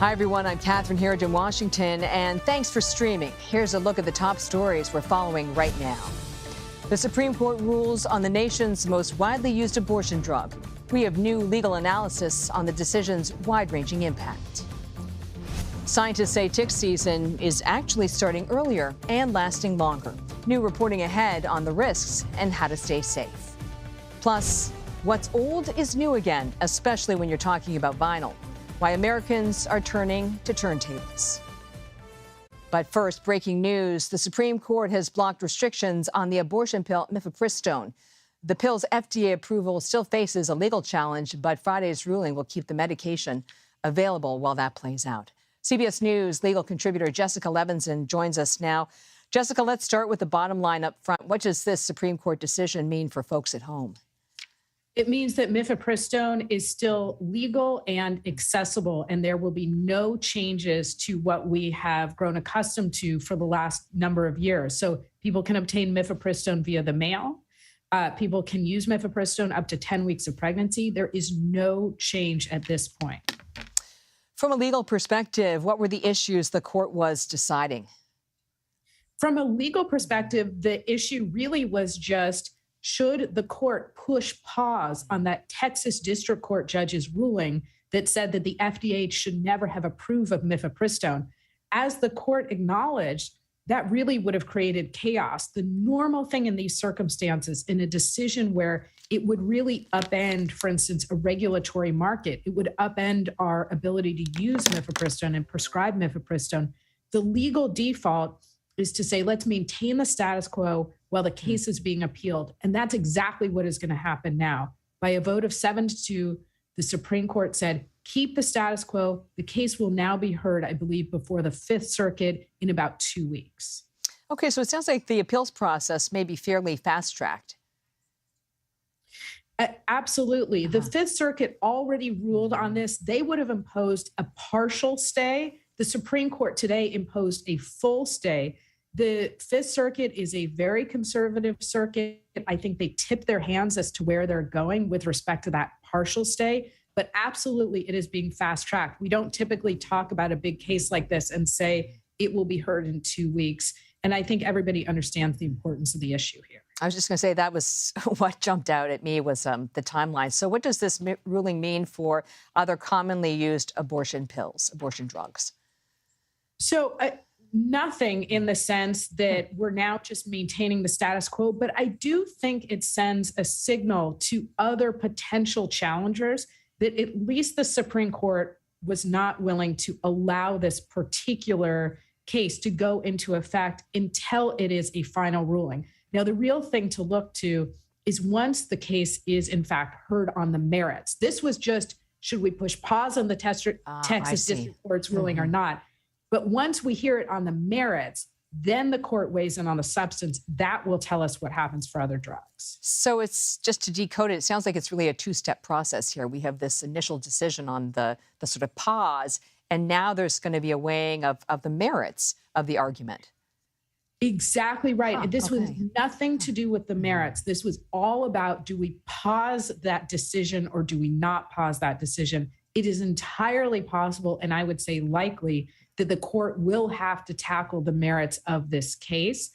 Hi, everyone. I'm Catherine here in Washington, and thanks for streaming. Here's a look at the top stories we're following right now. The Supreme Court rules on the nation's most widely used abortion drug. We have new legal analysis on the decision's wide-ranging impact. Scientists say tick season is actually starting earlier and lasting longer. New reporting ahead on the risks and how to stay safe. Plus, what's old is new again, especially when you're talking about vinyl. Why Americans are turning to turntables. But first, breaking news. The Supreme Court has blocked restrictions on the abortion pill Mifepristone. The pill's FDA approval still faces a legal challenge, but Friday's ruling will keep the medication available while that plays out. CBS News legal contributor Jessica Levinson joins us now. Jessica, let's start with the bottom line up front. What does this Supreme Court decision mean for folks at home? It means that Mifepristone is still legal and accessible, and there will be no changes to what we have grown accustomed to for the last number of years. So people can obtain Mifepristone via the mail. People can use Mifepristone up to 10 weeks of pregnancy. There is no change at this point. From a legal perspective, what were the issues the court was deciding? From a legal perspective, the issue really was just, should the court push pause on that Texas district court judge's ruling that said that the FDA should never have approved of Mifepristone? As the court acknowledged, that really would have created chaos. The normal thing in these circumstances, in a decision where it would really upend, for instance, a regulatory market, it would upend our ability to use Mifepristone and prescribe Mifepristone. The legal default is to say, let's maintain the status quo while the case is being appealed. And that's exactly what is going to happen now. By a vote of 7-2, the Supreme Court said, keep the status quo. The case will now be heard, I believe, before the Fifth Circuit in about 2 weeks. Okay, so it sounds like the appeals process may be fairly fast-tracked. Absolutely. The Fifth Circuit already ruled on this. They would have imposed a partial stay. The Supreme Court today imposed a full stay. The Fifth Circuit is a very conservative circuit. I think they tip their hands as to where they're going with respect to that partial stay. But absolutely, it is being fast-tracked. We don't typically talk about a big case like this and say it will be heard in 2 weeks. And I think everybody understands the importance of the issue here. I was just going to say that was what jumped out at me was the timeline. So what does this ruling mean for other commonly used abortion pills, abortion drugs? So nothing in the sense that we're now just maintaining the status quo, but I do think it sends a signal to other potential challengers that at least the Supreme Court was not willing to allow this particular case to go into effect until it is a final ruling. Now, the real thing to look to is once the case is in fact heard on the merits. This was just, should we push pause on the Texas District Court's ruling or not? But once we hear it on the merits, then the court weighs in on the substance. That will tell us what happens for other drugs. So it's just to decode it, it sounds like it's really a two-step process here. We have this initial decision on the sort of pause, and now there's going to be a weighing of the merits of the argument. Exactly right. And this was nothing to do with the merits. This was all about, do we pause that decision or do we not pause that decision? It is entirely possible, and I would say likely, that the court will have to tackle the merits of this case.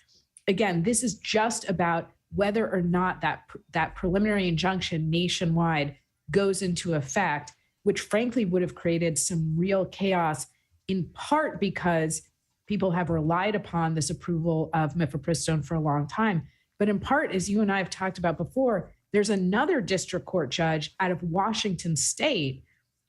Again, this is just about whether or not that preliminary injunction nationwide goes into effect, which frankly would have created some real chaos, in part because people have relied upon this approval of Mifepristone for a long time. But in part, as you and I have talked about before, there's another district court judge out of Washington State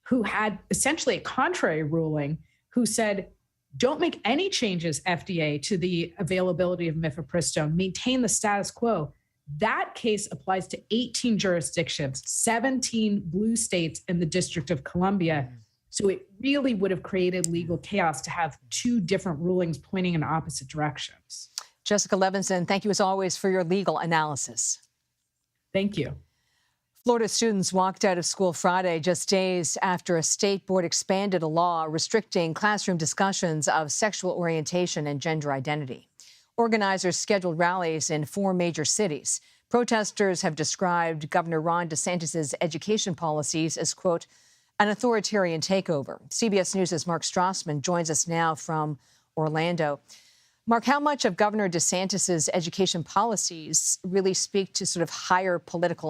who had essentially a contrary ruling, who said, don't make any changes, FDA, to the availability of Mifepristone. Maintain the status quo. That case applies to 18 jurisdictions, 17 blue states and the District of Columbia. So it really would have created legal chaos to have two different rulings pointing in opposite directions. Jessica Levinson, thank you as always for your legal analysis. Thank you. Florida students walked out of school Friday just days after a state board expanded a law restricting classroom discussions of sexual orientation and gender identity. Organizers scheduled rallies in 4 major cities. Protesters have described Governor Ron DeSantis' education policies as, quote, An authoritarian takeover. CBS News' Mark Strassman joins us now from Orlando. Mark, how much of Governor DeSantis's education policies really speak to sort of higher political